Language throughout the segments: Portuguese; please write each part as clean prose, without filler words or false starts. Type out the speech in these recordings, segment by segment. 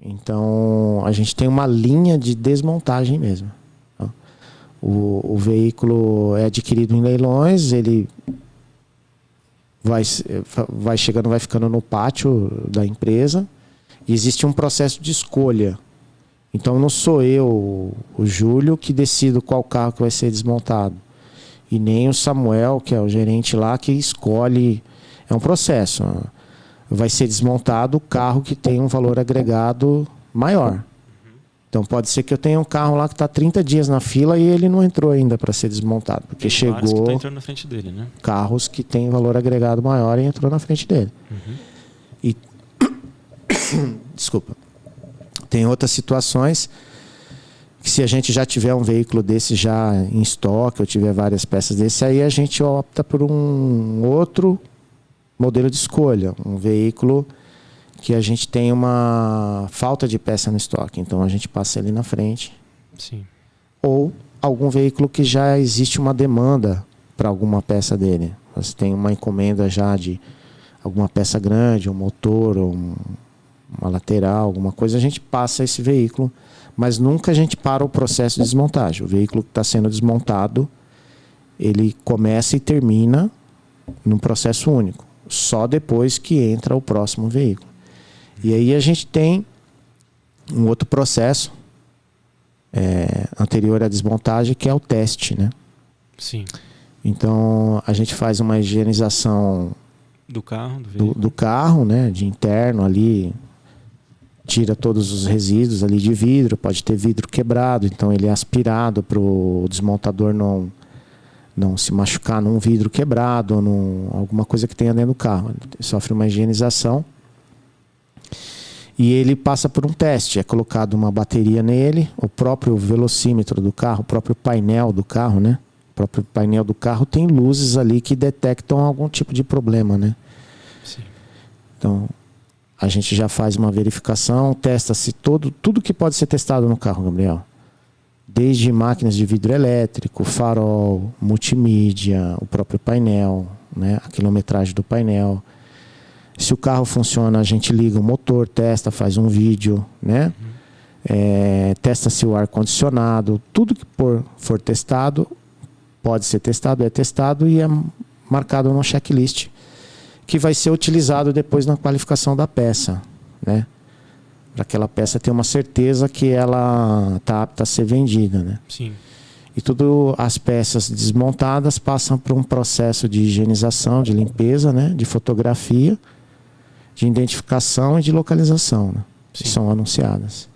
Então, a gente tem uma linha de desmontagem mesmo. Tá? O veículo é adquirido em leilões, ele vai chegando, vai ficando no pátio da empresa, e existe um processo de escolha. Então, não sou eu, o Júlio, que decido qual carro que vai ser desmontado. E nem o Samuel, que é o gerente lá, que escolhe. É um processo. Vai ser desmontado o carro que tem um valor agregado maior. Então pode ser que eu tenha um carro lá que está 30 dias na fila e ele não entrou ainda para ser desmontado. Porque tem chegou que tá entrando na frente dele, né? Carros que têm valor agregado maior e entrou na frente dele. E desculpa. Tem outras situações que, se a gente já tiver um veículo desse já em estoque, ou tiver várias peças desse, aí a gente opta por um outro modelo de escolha, um veículo que a gente tem uma falta de peça no estoque, então a gente passa ele na frente. Sim. Ou algum veículo que já existe uma demanda para alguma peça dele. Você tem uma encomenda já de alguma peça grande, um motor, ou uma lateral, alguma coisa, a gente passa esse veículo, mas nunca a gente para o processo de desmontagem. O veículo que está sendo desmontado, ele começa e termina num processo único. Só depois que entra o próximo veículo. E aí a gente tem um outro processo anterior à desmontagem, que é o teste, né? Sim. Então a gente faz uma higienização do carro, do carro, né? De interno ali, tira todos os resíduos ali de vidro, pode ter vidro quebrado, então ele é aspirado para o desmontador não se machucar num vidro quebrado ou alguma coisa que tenha dentro do carro. Ele sofre uma higienização e ele passa por um teste. É colocado uma bateria nele, o próprio velocímetro do carro, o próprio painel do carro, né? O próprio painel do carro tem luzes ali que detectam algum tipo de problema, né? Sim. Então, a gente já faz uma verificação, testa-se tudo que pode ser testado no carro, Gabriel. Desde máquinas de vidro elétrico, farol, multimídia, o próprio painel, né? A quilometragem do painel. Se o carro funciona, a gente liga o motor, testa, faz um vídeo, né? Testa-se o ar-condicionado. Tudo que for testado, pode ser testado, é testado e é marcado no checklist, que vai ser utilizado depois na qualificação da peça, né? Para aquela peça ter uma certeza que ela está apta a ser vendida, né? Sim. E tudo, as peças desmontadas passam por um processo de higienização, de limpeza, né? De fotografia, de identificação e de localização, né? Que são anunciadas.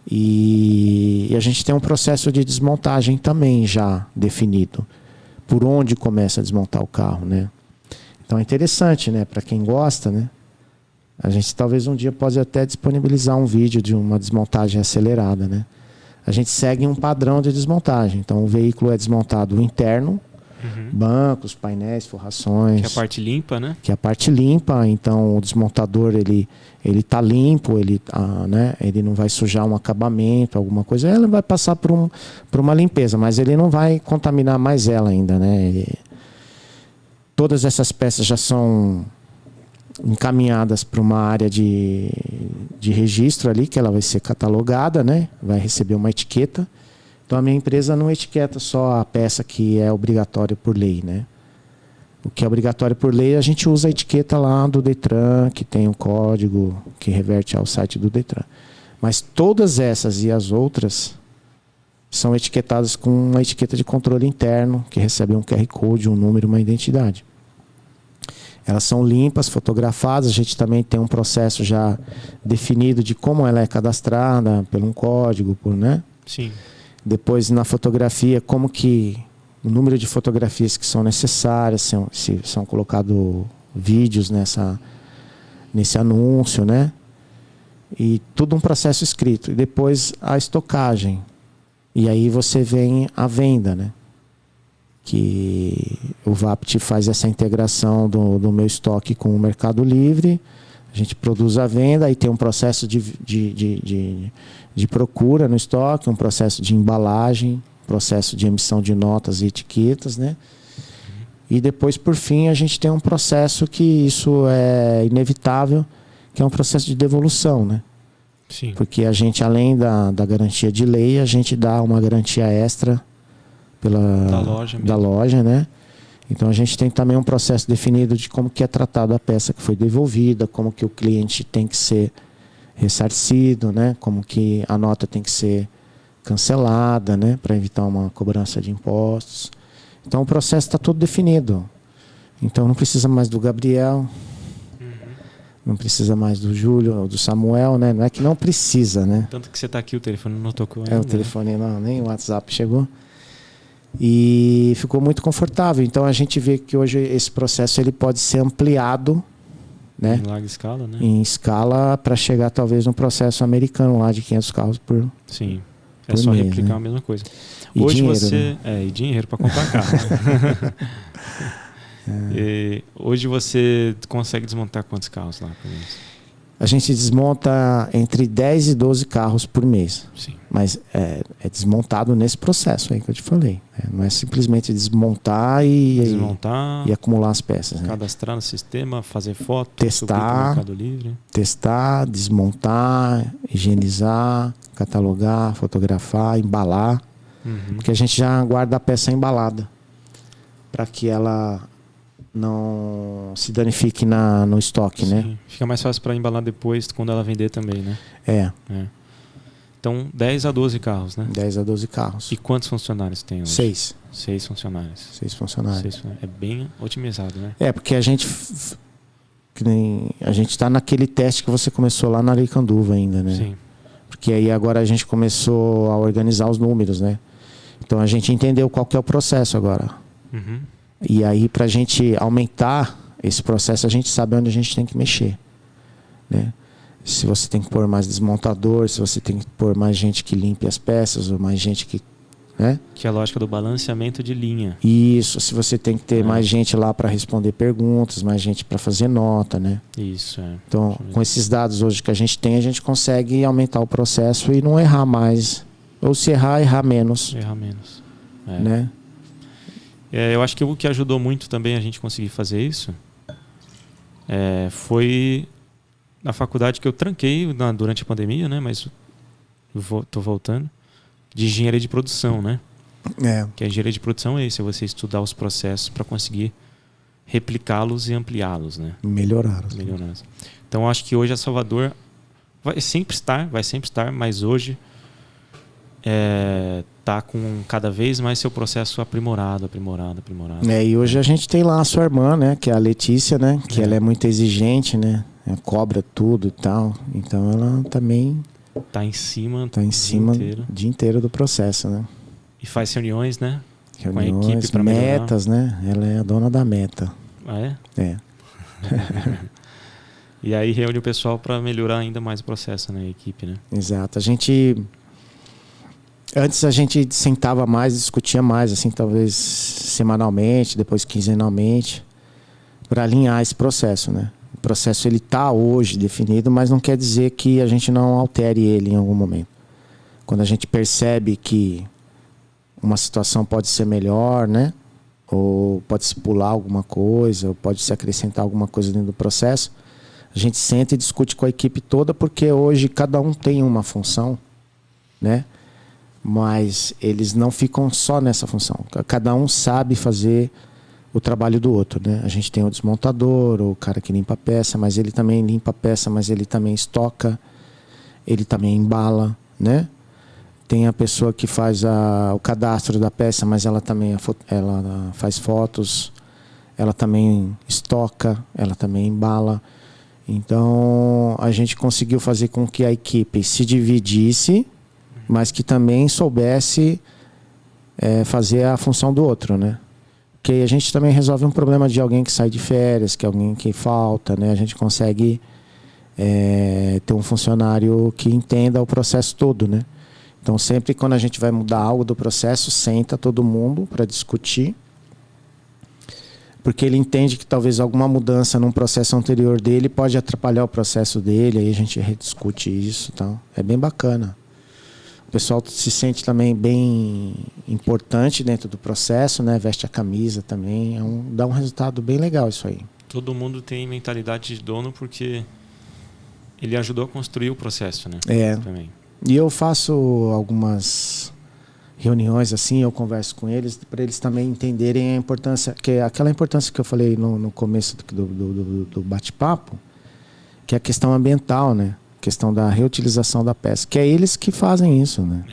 E a gente tem um processo de desmontagem também já definido, por onde começa a desmontar o carro, né? Então é interessante, né? Para quem gosta, né? A gente talvez um dia possa até disponibilizar um vídeo de uma desmontagem acelerada, né? A gente segue um padrão de desmontagem. Então o veículo é desmontado interno, bancos, painéis, forrações. Que é a parte limpa, né? Que é a parte limpa. Então o desmontador ele tá limpo, né? Ele não vai sujar um acabamento, alguma coisa. Ela vai passar por uma limpeza, mas ele não vai contaminar mais ela ainda, né? Todas essas peças já são encaminhadas para uma área de registro ali, que ela vai ser catalogada, né? Vai receber uma etiqueta. Então a minha empresa não etiqueta só a peça que é obrigatória por lei, né? O que é obrigatório por lei, a gente usa a etiqueta lá do Detran, que tem um código que reverte ao site do Detran. Mas todas essas e as outras são etiquetadas com uma etiqueta de controle interno, que recebe um QR Code, um número, uma identidade. Elas são limpas, fotografadas. A gente também tem um processo já definido de como ela é cadastrada, por um código, né? Sim. Depois, na fotografia, como que o número de fotografias que são necessárias, se são colocados vídeos nesse anúncio, né? E tudo um processo escrito. E depois a estocagem. E aí você vem a venda, né? Que o Vapt faz essa integração do meu estoque com o Mercado Livre. A gente produz a venda, aí tem um processo de procura no estoque, um processo de embalagem, processo de emissão de notas e etiquetas, né? E depois, por fim, a gente tem um processo que isso é inevitável, que é um processo de devolução, né? Sim. Porque a gente, além da garantia de lei, a gente dá uma garantia extra Da loja mesmo. da loja, né? Então a gente tem também um processo definido de como que é tratada a peça que foi devolvida, como que o cliente tem que ser ressarcido, né? Como que a nota tem que ser cancelada, né? Para evitar uma cobrança de impostos. Então o processo está todo definido. Então não precisa mais do Gabriel, não precisa mais do Júlio ou do Samuel, né? Não é que não precisa, né? Tanto que você está aqui, o telefone não tocou ainda. O telefone não, nem o WhatsApp chegou. E ficou muito confortável. Então a gente vê que hoje esse processo ele pode ser ampliado, né? Em larga escala, né? Em escala para chegar talvez no processo americano lá de 500 carros por Sim. É por só mês, replicar né? a mesma coisa. E Hoje dinheiro, você... né? E dinheiro para comprar carro. E hoje você consegue desmontar quantos carros lá por mês? A gente desmonta entre 10 e 12 carros por mês. Sim. Mas é desmontado nesse processo aí que eu te falei. Não é simplesmente desmontar e acumular as peças. Né? Cadastrar no sistema, fazer foto, subir pro testar, Mercado Livre. testar, desmontar, higienizar, catalogar, fotografar, embalar. Porque a gente já guarda a peça embalada para que ela não se danifique no estoque, Sim. né? Fica mais fácil para embalar depois quando ela vender também, né? É. Então, 10 a 12 carros, né? 10 a 12 carros. E quantos funcionários tem hoje? 6. 6 funcionários. 6 funcionários. É bem otimizado, né? Porque a gente está naquele teste que você começou lá na Aricanduva ainda, né? Sim. Porque aí agora a gente começou a organizar os números, né? Então a gente entendeu qual que é o processo agora. E aí para a gente aumentar esse processo, a gente sabe onde a gente tem que mexer, né? Se você tem que pôr mais desmontador, se você tem que pôr mais gente que limpe as peças, ou mais gente que... né? Que é a lógica do balanceamento de linha. Isso, se você tem que ter mais gente lá para responder perguntas, mais gente para fazer nota, né? Isso, Então, com esses dados hoje que a gente tem, a gente consegue aumentar o processo e não errar mais. Ou se errar menos. Errar menos. Né? Eu acho que o que ajudou muito também a gente conseguir fazer isso foi na faculdade que eu tranquei durante a pandemia, né? Mas tô voltando. De engenharia de produção, né? Que a engenharia de produção é isso, é você estudar os processos para conseguir replicá-los e ampliá-los, né? Melhorá-los. Então, eu acho que hoje a Salvador vai sempre estar, mas hoje tá com cada vez mais seu processo aprimorado. E hoje a gente tem lá a sua irmã, né? Que é a Letícia, né? Que ela é muito exigente, né? Ela cobra tudo e tal. Então ela também tá em cima o dia inteiro do processo, né? E faz reuniões, né? Reuniões, com a equipe para metas, né? Ela é a dona da meta. Ah, é? É. E aí reúne o pessoal para melhorar ainda mais o processo, né? A equipe, né? Exato. Antes a gente sentava mais, discutia mais, assim, talvez semanalmente, depois quinzenalmente, para alinhar esse processo, né? O processo ele está hoje definido, mas não quer dizer que a gente não altere ele em algum momento. Quando a gente percebe que uma situação pode ser melhor, né? Ou pode se pular alguma coisa, ou pode se acrescentar alguma coisa dentro do processo, a gente senta e discute com a equipe toda, porque hoje cada um tem uma função, né? Mas eles não ficam só nessa função. Cada um sabe fazer o trabalho do outro, né? A gente tem o desmontador, o cara que limpa a peça, mas ele também limpa a peça, mas ele também estoca, ele também embala, né? Tem a pessoa que faz o cadastro da peça, mas ela também ela faz fotos, ela também estoca, ela também embala. Então a gente conseguiu fazer com que a equipe se dividisse, mas que também soubesse fazer a função do outro, né? Porque a gente também resolve um problema de alguém que sai de férias, que alguém que falta, né? A gente consegue ter um funcionário que entenda o processo todo, né? Então sempre quando a gente vai mudar algo do processo, senta todo mundo para discutir, porque ele entende que talvez alguma mudança num processo anterior dele pode atrapalhar o processo dele, aí a gente rediscute isso e tal. É bem bacana. O pessoal se sente também bem importante dentro do processo, né? Veste a camisa também. Dá um resultado bem legal isso aí. Todo mundo tem mentalidade de dono porque Ele ajudou a construir o processo, né? Também. E eu faço algumas reuniões assim, eu converso com eles para eles também entenderem a importância, que é aquela importância que eu falei no começo do bate-papo, que é a questão ambiental, né? A questão da reutilização da peça, que é eles que fazem isso, né?